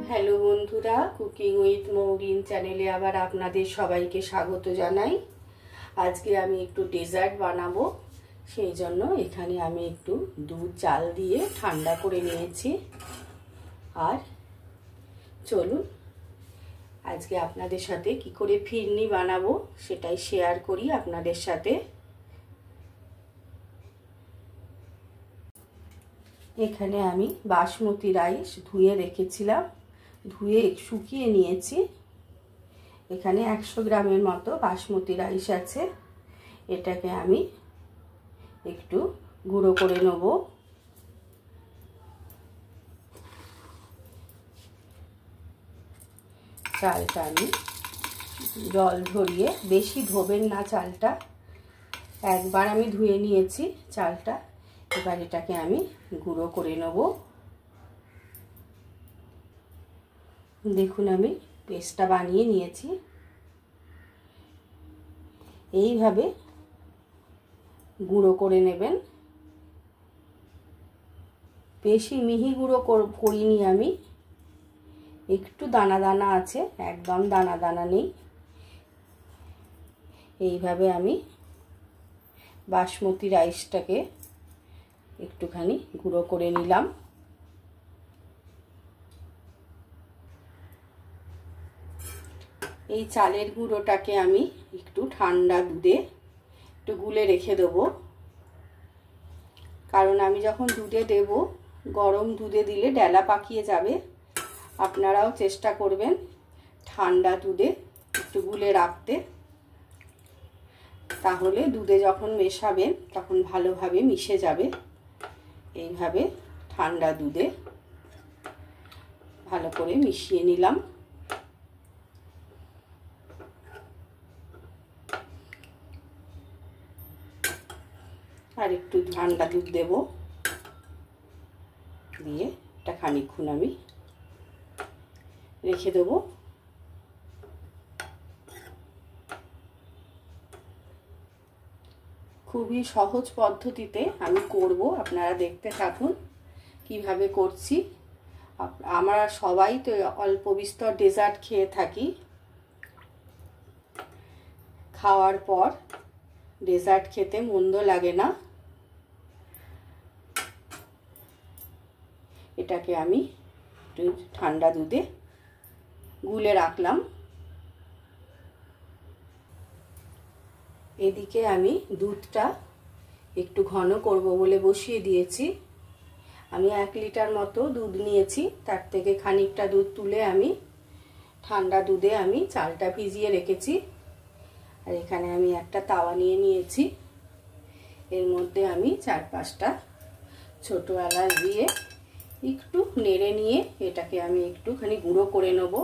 Hello বন্ধুরা, cooking with Mourin চ্যানেলে আবার আপনাদের সবাইকে স্বাগত জানাই। আজকে আমি একটু ডেজার্ট বানাবো, সেই জন্য এখানে আমি একটু দুধ চাল দিয়ে ঠান্ডা করে নিয়েছি। আর চলুন আজকে আপনাদের সাথে কি করে ফিরনি বানাবো সেটাই শেয়ার করি আপনাদের সাথে। এখানে আমি বাসমতি রাইস ধুয়ে রেখেছিলাম, ধুয়ে শুকিয়ে নিয়েছি। এখানে 100 গ্রামের মতো বাসমতি রাইস আছে। এটাকে আমি একটু গুঁড়ো করে নেব। চালটা আমি জল ঝরিয়ে, বেশি ধোবেন না চালটা, একবার আমি ধুয়ে নিয়েছি চালটা। এবার এটাকে আমি গুঁড়ো করে নেব। দেখুন আমি পেস্টটা বানিয়ে নিয়েছি। এইভাবে গুঁড়ো করে নেবেন। বেশি মিহি গুঁড়ো করিনি আমি, একটু দানা দানা আছে, একদম দানা দানা নেই। এইভাবে আমি বাসমতি রাইসটাকে একটুখানি গুঁড়ো করে নিলাম। এই চালের গুঁড়োটাকে আমি একটু ঠান্ডা দুধে একটু গুলে রেখে দেবো, কারণ আমি যখন দুধে দেব, গরম দুধে দিলে ডেলা পাকিয়ে যাবে। আপনারাও চেষ্টা করবেন ঠান্ডা দুধে একটু গুলে রাখতে, তাহলে দুধে যখন মেশাবেন তখন ভালোভাবে মিশে যাবে। এইভাবে ঠান্ডা দুধে ভালো করে মিশিয়ে নিলাম। আর একটু ঠান্ডা দুধ দেব, দিয়ে এটা খানিকক্ষণ আমি রেখে দেবো। খুবই সহজ পদ্ধতিতে আমি করব, আপনারা দেখতে থাকুন কিভাবে করছি। আমরা সবাই তো অল্প বিস্তর ডেজার্ট খেয়ে থাকি। খাওয়ার পর ডেজার্ট খেতে মন্দ লাগে না। এটাকে আমি একটু ঠান্ডা দুধে গুলে রাখলাম। এদিকে আমি দুধটা একটু ঘন করব বলে বসিয়ে দিয়েছি। আমি 1 লিটার মতো দুধ নিয়েছি, তার থেকে খানিকটা দুধ তুলে আমি ঠান্ডা দুধে আমি চালটা ভিজিয়ে রেখেছি। আর এখানে আমি একটা তাওয়া নিয়ে নিয়েছি, এর মধ্যে আমি 4-5টা ছোট এলাচ দিয়ে একটু নেড়ে নিয়ে এটাকে আমি একটুখানি গুঁড়ো করে নেব।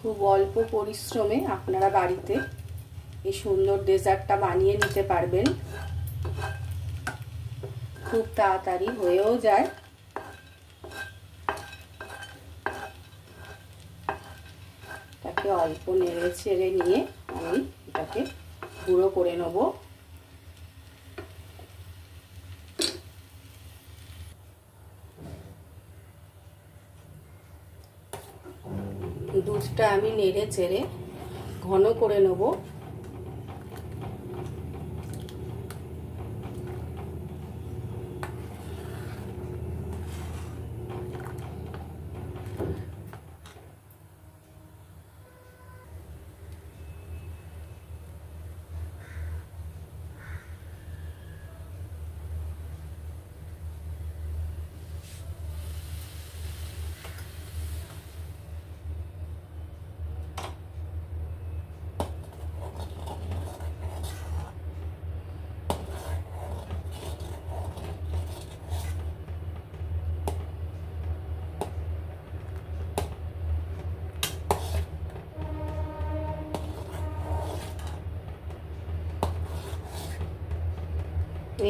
খুব অল্প পরিশ্রমে আপনারা বাড়িতে এই সুন্দর ডেজার্টটা বানিয়ে নিতে পারবেন। খুব তাড়াতাড়ি হয়েও যায়। তাকে অল্প নেড়ে চেড়ে নিয়ে আমি এটাকে গুঁড়ো করে নেব। দুধটা আমি নেড়ে চেড়ে ঘন করে নেব।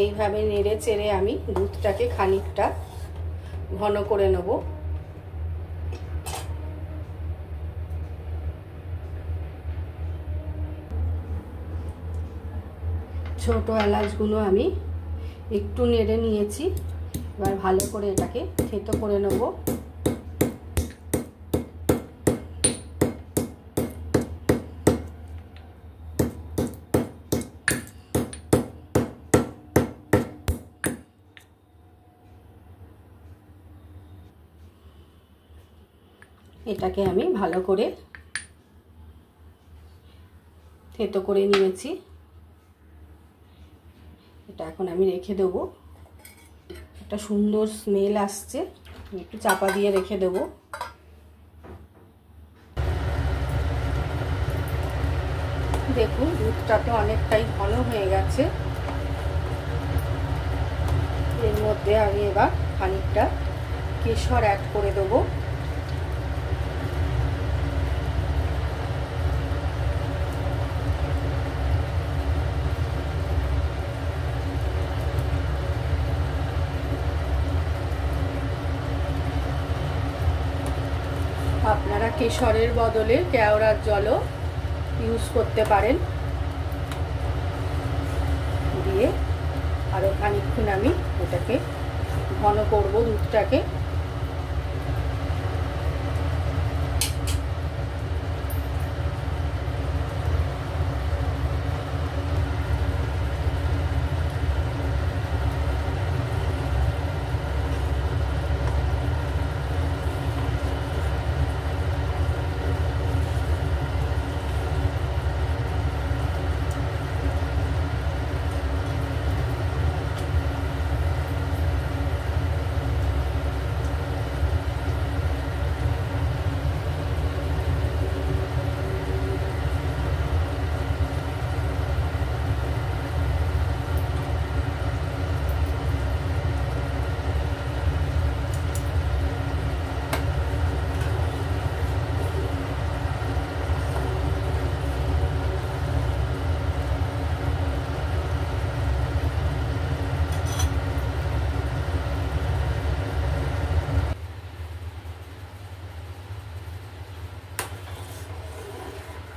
এইভাবে নেড়ে চেড়ে আমি দুধটাকে খানিকটা ঘন করে নেব। ছোট এলাচগুলো আমি একটু নেড়ে নিয়েছি। এবার ভালো করে এটাকে থেতো করে নেব। এটাকে আমি ভালো করে থেতো করে নিয়েছি। এটা এখন আমি রেখে দেব। একটা সুন্দর স্মেল আসছে, একটু চাপা দিয়ে রেখে দেব। দেখুন দুধটা তো অনেকটাই ঘন হয়ে গেছে। এর মধ্যে আমি এবার খানিকটা কেশর অ্যাড করে দেবো। আপনারা কেশরের বদলে কেওড়ার জলও ইউজ করতে পারেন। দিয়ে আরও খানিকক্ষণ আমি এটাকে ঘন করব দুধটাকে।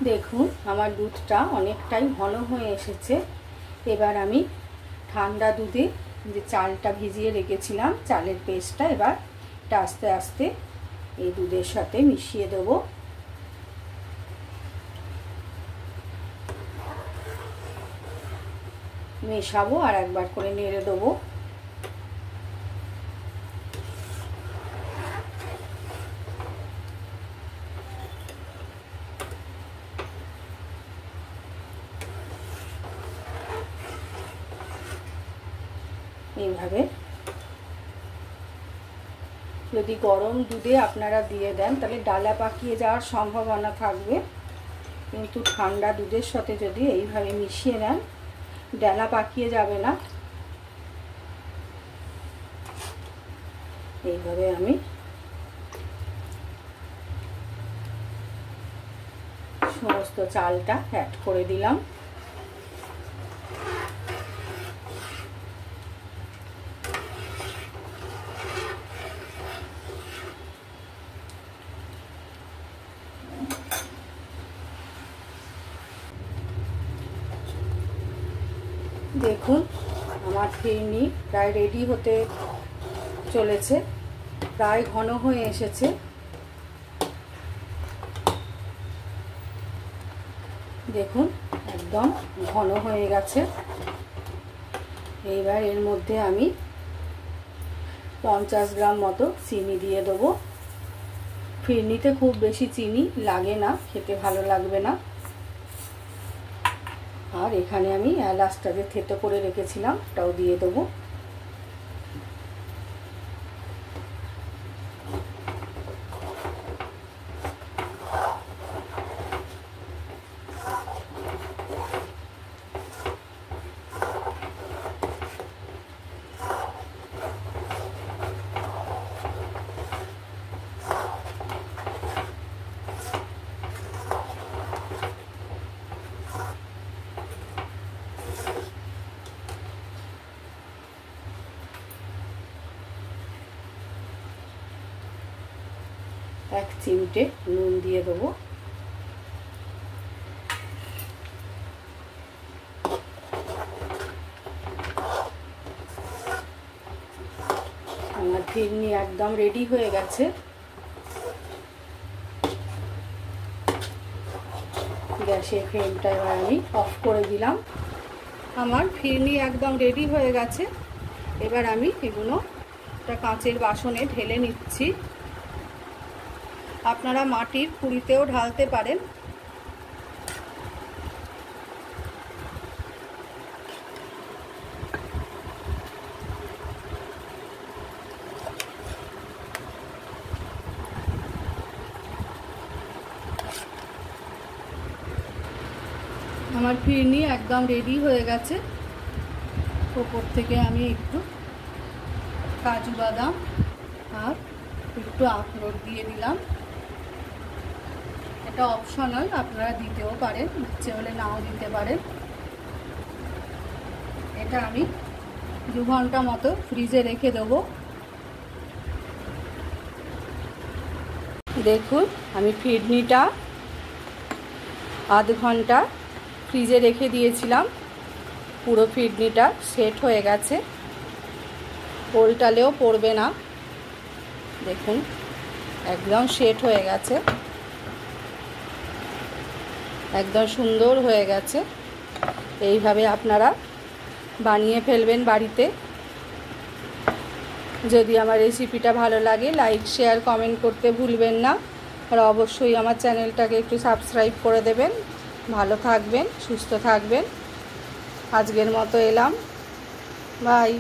দেখুন আমার দুধটা অনেকটাই ঘন হয়ে এসেছে। এবার আমি ঠান্ডা দুধে যে চালটা ভিজিয়ে রেখেছিলাম, চালের পেস্টটা এবার এটা আস্তে আস্তে এই দুধের সাথে মিশিয়ে দেব। মেশাবো আর একবার করে নেড়ে দেবো। এইভাবে যদি গরম দুধে আপনারা দিয়ে দেন তাহলে ডালা পাকিয়ে যাওয়ার সম্ভাবনা থাকবে, কিন্তু ঠান্ডা দুধের সাথে যদি এইভাবে মিশিয়ে নেন ডালা পাকিয়ে যাবে না। এইভাবে আমি সমস্ত চালটা অ্যাড করে দিলাম। দেখুন আমার ফিরনি প্রায় রেডি হতে চলেছে, প্রায় ঘন হয়ে এসেছে। দেখুন একদম ঘন হয়ে গেছে। এইবার এর মধ্যে আমি 50 গ্রাম মতো চিনি দিয়ে দেবো। ফিরনিতে খুব বেশি চিনি লাগে না, খেতে ভালো লাগবে না। আর এখানে আমি এলাচটা যে থেতো করে রেখেছিলাম ওটাও দিয়ে দেবো। 1 চিমটে নুন দিয়ে দেবো। আমার ফিরনি একদম রেডি হয়ে গেছে। গ্যাসের ফ্লেমটা এবার আমি অফ করে দিলাম। আমার ফিরনি একদম রেডি হয়ে গেছে। এবার আমি এগুলো একটা কাঁচের বাসনে ঢেলে নিচ্ছি। আপনারা মাটির কুড়িতেও ঢালতে পারেন। আমার ফিরনি একদম রেডি হয়ে গেছে। উপর থেকে আমি একটু কাজু বাদাম আর একটু আখরোট দিয়ে দিলাম। এটা অপশনাল, আপনারা দিতেও পারেন, ইচ্ছে হলে নাও দিতে পারেন। এটা আমি 2 ঘন্টা মতো ফ্রিজে রেখে দেবো। দেখুন আমি ফিরনিটা আধ ঘন্টা ফ্রিজে রেখে দিয়েছিলাম। পুরো ফিরনিটা সেট হয়ে গেছে, উল্টালেও পড়বে না। দেখুন একদম সেট হয়ে গেছে, একদম সুন্দর হয়ে গেছে। এইভাবে আপনারা বানিয়ে ফেলবেন বাড়িতে। যদি আমার রেসিপিটা ভালো লাগে লাইক শেয়ার কমেন্ট করতে ভুলবেন না। আর অবশ্যই আমার চ্যানেলটাকে একটু সাবস্ক্রাইব করে দেবেন। ভালো থাকবেন, সুস্থ থাকবেন। আজকের মতো এলাম, বাই।